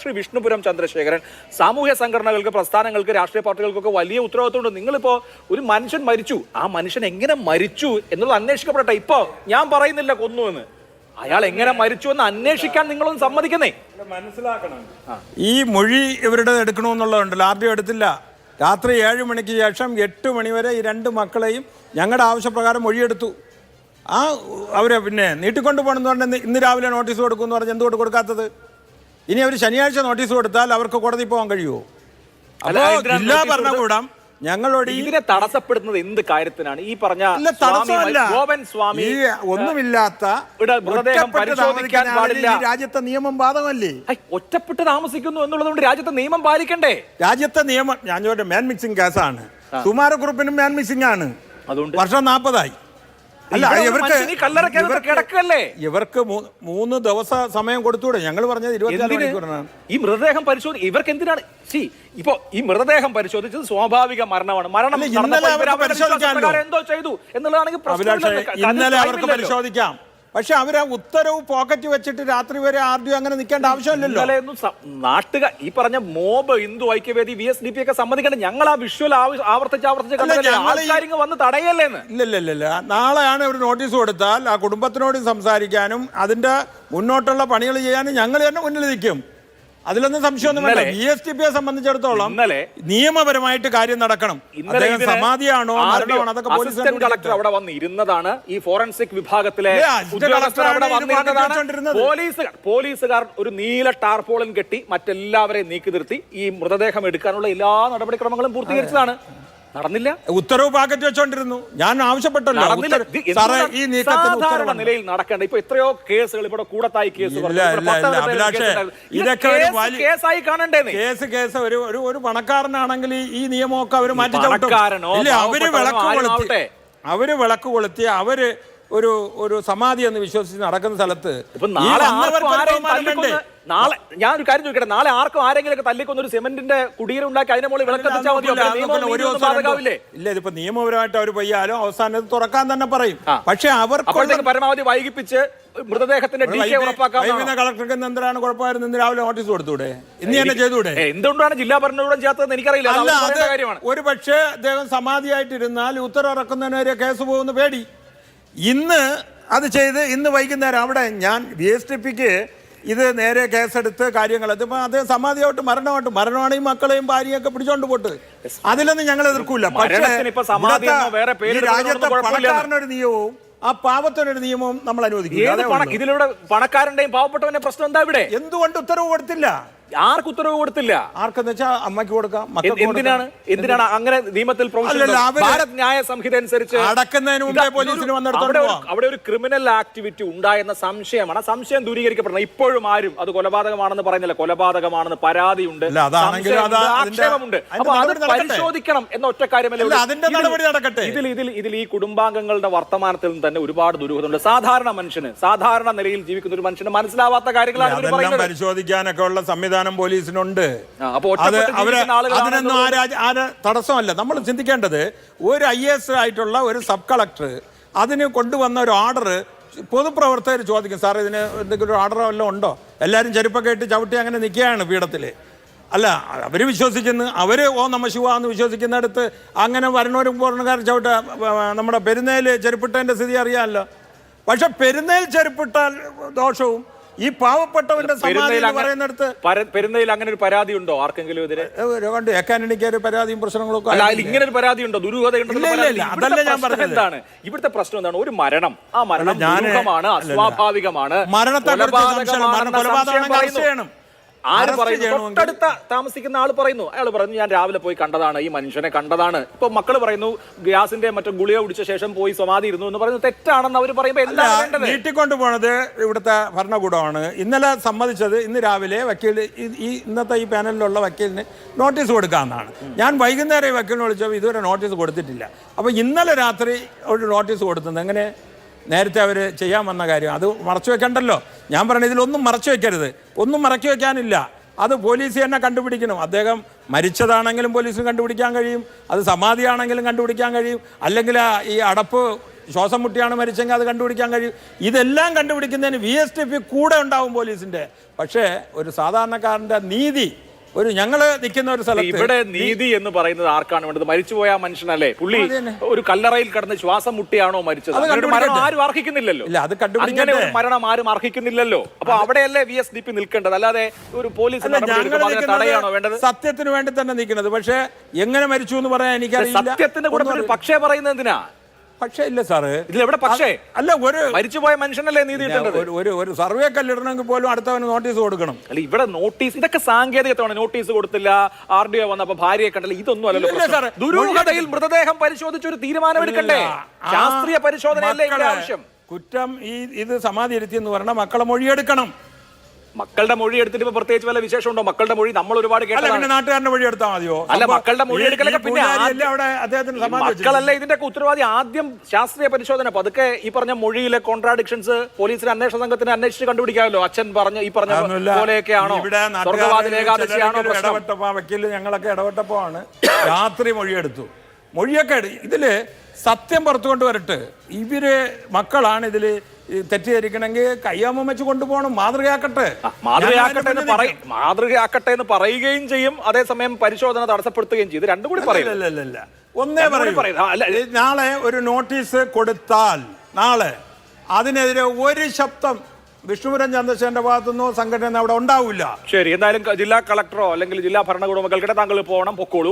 ശ്രീ വിഷ്ണുപുരം ചന്ദ്രശേഖരൻ, സാമൂഹ്യ സംഘടനകൾക്ക്, പ്രസ്ഥാനങ്ങൾക്ക്, രാഷ്ട്രീയ പാർട്ടികൾക്കൊക്കെ വലിയ ഉത്തരവാദിത്തമുണ്ട്. നിങ്ങളിപ്പോ ഒരു മനുഷ്യൻ മരിച്ചു, ആ മനുഷ്യൻ എങ്ങനെ മരിച്ചു എന്നുള്ളത് അന്വേഷിക്കപ്പെടട്ടെ. ഇപ്പൊ ഞാൻ പറയുന്നില്ല കൊന്നുവെന്ന്, അയാൾ എങ്ങനെ മരിച്ചു എന്ന് അന്വേഷിക്കാൻ നിങ്ങളൊന്നും സമ്മതിക്കുന്നേ. മനസ്സിലാക്കണം, ഈ മൊഴി ഇവരുടെ എടുക്കണമെന്നുള്ളതുണ്ടല്ലോ, ആദ്യം എടുത്തില്ല. രാത്രി 7 മണിക്ക് ശേഷം 8 മണി വരെ ഈ 2 മക്കളെയും ഞങ്ങളുടെ ആവശ്യപ്രകാരം മൊഴിയെടുത്തു. അവരെ പിന്നെ നീട്ടിക്കൊണ്ടു പോകണമെന്ന് പറഞ്ഞാൽ ഇന്ന് രാവിലെ നോട്ടീസ് കൊടുക്കുമെന്ന് പറഞ്ഞാൽ എന്തുകൊണ്ട് കൊടുക്കാത്തത്? ഇനി അവർ ശനിയാഴ്ച നോട്ടീസ് കൊടുത്താൽ അവർക്ക് കോടതി പോകാൻ കഴിയുമോ? അപ്പോൾ ജില്ലാ ഭരണകൂടം ഞങ്ങളോട് ഇതിനെ തടസ്സപ്പെടുന്നത് എന്ത് കാര്യത്തിനാണ്? ഈ പറഞ്ഞ സ്വാമി ഒന്നുമില്ലാത്ത പരിശോധിക്കാൻ പാടില്ല. രാജ്യത്തെ നിയമം ബാധകമല്ലേ? ഒറ്റപ്പെട്ട് താമസിക്കുന്നു എന്നുള്ളതുകൊണ്ട് രാജ്യത്തെ നിയമം പാലിക്കണ്ടേ? രാജ്യത്തെ നിയമം ഞാൻ ചോദിച്ച മാൻ മിക്സിംഗ് കേസാണ്. സുമാരക്കുറുപ്പിനും മാൻ മിക്സിംഗ് ആണ്. അതുകൊണ്ട് വർഷം 40ആയി. അല്ല, ഇവർക്ക് 3 ദിവസം സമയം കൊടുത്തൂടെ? ഞങ്ങൾ പറഞ്ഞത് 24 മണിക്കൂറാണ്. ഈ മൃതദേഹം പരിശോധിക്കും. ഇവർക്ക് എന്തിനാണ്? ഇപ്പൊ ഈ മൃതദേഹം പരിശോധിച്ചത് സ്വാഭാവിക മരണമാണ്. മരണം എന്തോ ചെയ്തു എന്നുള്ളതാണെങ്കിൽ ഇന്നലെ അവർക്ക് പരിശോധിക്കാം. പക്ഷെ അവരാ ഉത്തരവ് പോക്കറ്റ് വെച്ചിട്ട് രാത്രി വരെ ആർഡിയോ അങ്ങനെ നിൽക്കേണ്ട ആവശ്യമില്ലല്ലോ. നാട്ടുകാർ ഈ പറഞ്ഞ മോബ്, ഹിന്ദു ഐക്യവേദി, VSDP ഒക്കെ സമ്മതിക്കണ്ട. ഞങ്ങൾ ആ വിഷ്വൽ ആവർത്തിച്ച് വന്ന് തടയല്ലേന്ന്. ഇല്ല, നാളെയാണ് ഒരു നോട്ടീസ് കൊടുത്താൽ ആ കുടുംബത്തിനോട് സംസാരിക്കാനും അതിന്റെ മുന്നോട്ടുള്ള പണികൾ ചെയ്യാനും ഞങ്ങൾ തന്നെ മുന്നിൽ നിൽക്കും. അതിലൊന്നും സംശയമൊന്നുമില്ല. VSDPയെ സംബന്ധിച്ചിടത്തോളം നിയമപരമായിട്ട് കാര്യം നടക്കണം. സമാധിയാണോ മരണമാണോ അതൊക്കെ അസിസ്റ്റന്റ് കളക്ടർ അവിടെ വന്ന് ഇരുന്നതാണ്. ഈ ഫോറൻസിക് വിഭാഗത്തിലെ ഉദ്യോഗസ്ഥർ അവിടെ വന്നിരുന്നതാണ്. പോലീസുകാർ ഒരു നീല ടാർപോളിൻ കെട്ടി മറ്റെല്ലാവരെയും നീക്കി നിർത്തി ഈ മൃതദേഹം എടുക്കാനുള്ള എല്ലാ നടപടിക്രമങ്ങളും പൂർത്തീകരിച്ചതാണ്. നടന്നില്ല. ഉത്തരവ് പാക്കറ്റ് വെച്ചോണ്ടിരുന്നു. ഞാൻ ആവശ്യപ്പെട്ടല്ലോ നിലയിൽ നടക്കേണ്ട. ഇപ്പൊ എത്രയോ കേസുകൾ, ഇവിടെ കൂടത്തായി കേസ്, ഇതൊക്കെ കേസായി കാണണ്ടേ? കേസ് ഒരു പണക്കാരനാണെങ്കിൽ ഈ നിയമമൊക്കെ അവര് മാറ്റി ചവിട്ടും. അവര് വിളക്ക് കൊളുത്തി അവര് ഒരു സമാധി എന്ന് വിശ്വസിച്ച് നടക്കുന്ന സ്ഥലത്ത് നാളെ ഞാനൊരു കാര്യം ചോദിക്കട്ടെ, നാളെ ആർക്കും ആരെങ്കിലും ഒക്കെ തല്ലിക്കൊന്ന ഒരു സിമന്റിന്റെ കുടീരം ഉണ്ടാക്കി അതിനെ മുകളിൽ വിളക്കെത്തിച്ചാൽ മതിയോ? ഇല്ല, ഇതിപ്പോ നിയമപരമായിട്ട് അവർ പയ്യാലും അവസാനം തുറക്കാൻ തന്നെ പറയും. പക്ഷെ അവർക്ക് പരമാവധി വൈകിപ്പിച്ച് മൃതദേഹത്തിന്റെ കളക്ടർക്ക് എന്തിനാണ് കുഴപ്പമായിരുന്നു? ഇന്ന് രാവിലെ നോട്ടീസ് കൊടുത്തൂടെ? ഇന്ന് തന്നെ ചെയ്തൂടെ? എന്തുകൊണ്ടാണ് ജില്ലാ ഭരണകൂടം ചെയ്യാത്തതെന്ന് എനിക്കറിയില്ല. ഒരു പക്ഷേ അദ്ദേഹം സമാധിയായിട്ടിരുന്നാൽ ഉത്തരവിറക്കുന്നതിന് വരെ കേസ് പോകുന്ന പേടി. ഇന്ന് അത് ചെയ്ത് ഇന്ന് വൈകുന്നേരം അവിടെ ഞാൻ VSDPക്ക് ഇത് നേരെ കേസെടുത്ത് കാര്യങ്ങൾ അതിപ്പോ അദ്ദേഹം സമാധിയായിട്ട് മരണമാണ് ഈ മക്കളെയും ഭാര്യയൊക്കെ പിടിച്ചോണ്ട് പോട്ട്. അതിലൊന്നും ഞങ്ങൾ എതിർക്കൂല. പക്ഷേ രാജ്യത്തെ പണക്കാരനൊരു നിയമവും ആ പാവത്തിനൊരു നിയമവും നമ്മൾ അനുവദിക്കും. ഇതിലൂടെ പണക്കാരന്റെയും പാവപ്പെട്ടവന്റെ പ്രശ്നം എന്താ? ഇവിടെ എന്തുകൊണ്ട് ഉത്തരവ് കൊടുത്തില്ല? ആർക്ക് ഉത്തരവ് കൊടുത്തില്ല? ആർക്കെന്ന് വെച്ചാൽ അമ്മയ്ക്ക് കൊടുക്കാം. എന്തിനാണ് അങ്ങനെ നിയമത്തിൽ ഭാരത് ന്യായ സംഹിത അനുസരിച്ച് അടക്കുന്നതിന് മുമ്പേ പോലീസിന് അവിടെ ഒരു ക്രിമിനൽ ആക്ടിവിറ്റി ഉണ്ടായെന്ന സംശയമാണ്. സംശയം ദൂരീകരിക്കപ്പെടണം. ഇപ്പോഴും ആരും അത് കൊലപാതകമാണെന്ന് പറയുന്നില്ല. കൊലപാതകമാണെന്ന് പരാതിയുണ്ട്, ആക്ഷേപമുണ്ട്. അപ്പൊ അത് പരിശോധിക്കണം എന്ന ഒറ്റ കാര്യമല്ല. ഇതിൽ ഈ കുടുംബാംഗങ്ങളുടെ വർത്തമാനത്തിൽ നിന്ന് തന്നെ ഒരുപാട് ദുരൂഹതയുണ്ട്. സാധാരണ മനുഷ്യന്, സാധാരണ നിലയിൽ ജീവിക്കുന്ന ഒരു മനുഷ്യന് മനസ്സിലാവാത്ത കാര്യങ്ങളാണ് പരിശോധിക്കാനൊക്കെ ഉള്ള സംവിധാനം പോലീസിനുണ്ട്. അതിനൊന്നും തടസ്സമല്ല. നമ്മൾ ചിന്തിക്കേണ്ടത് ഒരു IAS ആയിട്ടുള്ള ഒരു സബ് കളക്ടർ അതിന് കൊണ്ടുവന്ന ഒരു ഓർഡർ പൊതുപ്രവർത്തകർ ചോദിക്കും, സാർ ഇതിന് എന്തെങ്കിലും ഒരു ഓർഡർ വല്ലതും ഉണ്ടോ? എല്ലാവരും ചെരുപ്പൊക്കെ ഇട്ട് ചവിട്ടി അങ്ങനെ നിൽക്കുകയാണ് പീഠത്തിൽ. അല്ല, അവർ വിശ്വസിക്കുന്നു, അവർ ഓ നമ ശിവ എന്ന് വിശ്വസിക്കുന്നിടത്ത് അങ്ങനെ വരണവരും പൂർണ്ണക്കാർ ചവിട്ട നമ്മുടെ പെരുന്നേൽ ചെരുപ്പിട്ടതിൻ്റെ സ്ഥിതി അറിയാമല്ലോ. പക്ഷെ പെരുന്നേൽ ചെരുപ്പിട്ടാൽ ദോഷവും ഈ പാവപ്പെട്ടവന്റെ പറയുന്നിടത്ത് പെരുന്നയിൽ അങ്ങനെ ഒരു പരാതി ഉണ്ടോ ആർക്കെങ്കിലും എതിരെ? ഒരു പരാതിയും പ്രശ്നങ്ങളൊക്കെ ഇങ്ങനെ ഒരു പരാതി ഉണ്ടോ? അതല്ല ഞാൻ പറഞ്ഞത്. എന്താണ് ഇവിടുത്തെ പ്രശ്നം? എന്താണ്? ഒരു മരണം, ആ മരണം ദുരൂഹമാണ്, അസ്വാഭാവികമാണ്, മരണത്തെ ആര് പറയുന്നു? തൊട്ടടുത്ത താമസിക്കുന്ന ആള് പറയുന്നു. അയാൾ പറയുന്നു, ഞാൻ രാവിലെ പോയി കണ്ടതാണ്, ഈ മനുഷ്യനെ കണ്ടതാണ്. ഇപ്പൊ മക്കള് പറയുന്നു ഗ്യാസിന്റെ മറ്റു ഗുളിക കുടിച്ച ശേഷം പോയി സമാധി ഇരുന്നു എന്ന് പറയുന്നത് തെറ്റാണെന്ന് അവർ പറയുമ്പോൾ നീട്ടിക്കൊണ്ടു പോണത് ഇവിടുത്തെ ഭരണകൂടമാണ്. ഇന്നലെ സമ്മതിച്ചത് ഇന്ന് രാവിലെ വക്കീൽ ഇന്നത്തെ ഈ പാനലിലുള്ള വക്കീലിന് നോട്ടീസ് കൊടുക്കാമെന്നാണ്. ഞാൻ വൈകുന്നേരം ഈ വക്കീലിനെ വിളിച്ചപ്പോൾ ഇതുവരെ നോട്ടീസ് കൊടുത്തിട്ടില്ല. അപ്പോൾ ഇന്നലെ രാത്രി ഒരു നോട്ടീസ് കൊടുത്തത് എങ്ങനെ? നേരത്തെ അവർ ചെയ്യാൻ വന്ന കാര്യം അത് മറച്ചു വെക്കണ്ടല്ലോ. ഞാൻ പറഞ്ഞ ഇതിലൊന്നും മറച്ചു വെക്കരുത്, ഒന്നും മറച്ചു വെക്കാനില്ല. അത് പോലീസ് തന്നെ കണ്ടുപിടിക്കണം. അദ്ദേഹം മരിച്ചതാണെങ്കിലും പോലീസിന് കണ്ടുപിടിക്കാൻ കഴിയും, അത് സമാധിയാണെങ്കിലും കണ്ടുപിടിക്കാൻ കഴിയും, അല്ലെങ്കിൽ ഈ അടപ്പ് ശ്വാസം മുട്ടിയാണ് മരിച്ചെങ്കിൽ അത് കണ്ടുപിടിക്കാൻ കഴിയും. ഇതെല്ലാം കണ്ടുപിടിക്കുന്നതിന് VSTP കൂടെ ഉണ്ടാവും പോലീസിന്റെ. പക്ഷേ ഒരു സാധാരണക്കാരന്റെ നീതി, ഒരു ഞങ്ങള് നിൽക്കുന്ന ഒരു സ്ഥലത്ത് ഇവിടെ നീതി എന്ന് പറയുന്നത് ആർക്കാണ് വേണ്ടത്? മരിച്ചുപോയ മനുഷ്യനല്ലേ പുള്ളി? ഒരു കല്ലറയിൽ കിടന്ന് ശ്വാസം മുട്ടിയാണോ മരിച്ചത്? മരണം ആരും അർഹിക്കുന്നില്ലല്ലോ. അങ്ങനെ ഒരു മരണം ആരും അർഹിക്കുന്നില്ലല്ലോ. അപ്പൊ അവിടെയല്ലേ VSDP നിൽക്കേണ്ടത്, അല്ലാതെ ഒരു പോലീസ് തടയാണോ വേണ്ടത്? സത്യത്തിന് വേണ്ടി തന്നെ നിൽക്കുന്നത്. പക്ഷേ എങ്ങനെ മരിച്ചു എന്ന് പറയാൻ എനിക്കറിയില്ല. സത്യത്തിന്റെ കൂടെ പക്ഷേ പറയുന്നത് എന്തിനാ? പക്ഷേ ഇല്ല സാറ്, ഇതിലെവിടെ പക്ഷേ? അല്ല, ഒരു മരിച്ചുപോയ മനുഷ്യനല്ലേ നീതി കിട്ടേണ്ടത്? ഒരു സർവേ കല്ലിടണമെങ്കിൽ പോലും അടുത്തവന് നോട്ടീസ് കൊടുക്കണം. അല്ല, ഇവിടെ നോട്ടീസ്, ഇതൊക്കെ സാങ്കേതികത്വമാണ്. നോട്ടീസ് കൊടുത്തില്ല, RDO വന്നപ്പോ ഭാര്യയെ കണ്ടല്ല, ഇതൊന്നും അല്ലല്ലോ. ദുരൂഹതയിൽ മൃതദേഹം പരിശോധിച്ച് ഒരു തീരുമാനം എടുക്കണ്ടേ? ശാസ്ത്രീയ പരിശോധനയല്ലേ ഇവിടെ ആവശ്യം? കുറ്റം ഇത് സമാധി ഇരുത്തി എന്ന് പറഞ്ഞാൽ മക്കളെ മൊഴിയെടുക്കണം. മക്കളുടെ മൊഴി എടുത്തിട്ട് വിശേഷം ഉണ്ടോ? മക്കളുടെ മൊഴി നമ്മൾ ഒരുപാട് കേട്ടതാണ്. നാട്ടുകാരന്റെ മൊഴി എടുത്താൽ മതിയോ? അല്ല, മക്കളുടെ മൊഴി എടുക്കലൊക്കെ പിന്നെ മക്കളല്ലേ ഇതിന്റെ ഉത്തരവാദി. ആദ്യം ശാസ്ത്രീയ പരിശോധന, പതുക്കെ ഈ പറഞ്ഞ മൊഴിയിലെ കോൺട്രാഡിക്ഷൻസ് പോലീസിന് അന്വേഷണ സംഘത്തിന് അന്വേഷിച്ച് കണ്ടുപിടിക്കാമല്ലോ. അച്ഛൻ പറഞ്ഞ ഈ പറഞ്ഞ പോലെയൊക്കെയാണോ, സ്വർഗവാദി ഏകാദശിയാണോ പ്രശ്നം? വക്കീല് ഞങ്ങളൊക്കെ ഇടപെട്ടപ്പോ ആണ് രാത്രി മൊഴിയെടുത്തു. മൊഴിയൊക്കെ ഇതില് സത്യം പുറത്തു കൊണ്ടുവരട്ടെ. ഇവര് മക്കളാണ് ഇതില് തെറ്റിദ്ധരിക്കണമെങ്കിൽ കയ്യാമം വെച്ച് കൊണ്ടുപോകണം. മാതൃകയാക്കട്ടെ എന്ന് പറയുകയും ചെയ്യും, അതേസമയം പരിശോധന തടസ്സപ്പെടുത്തുകയും ചെയ്യും. രണ്ടും കൂടി പറയില്ല. ഒന്നേ പറയൂ, നാളെ ഒരു നോട്ടീസ് കൊടുത്താൽ നാളെ അതിനെതിരെ ഒരു ശബ്ദം വിഷ്ണുപുരം ചന്ദ്രശേഖരന്റെ ഭാഗത്തുനിന്നോ സംഘടന അവിടെ ഉണ്ടാവില്ല. ശരി, എന്തായാലും ജില്ലാ കളക്ടറോ അല്ലെങ്കിൽ ജില്ലാ ഭരണകൂടമോ കേൾക്കട്ടെ. താങ്കൾ പോകണം, പൊക്കോളൂ.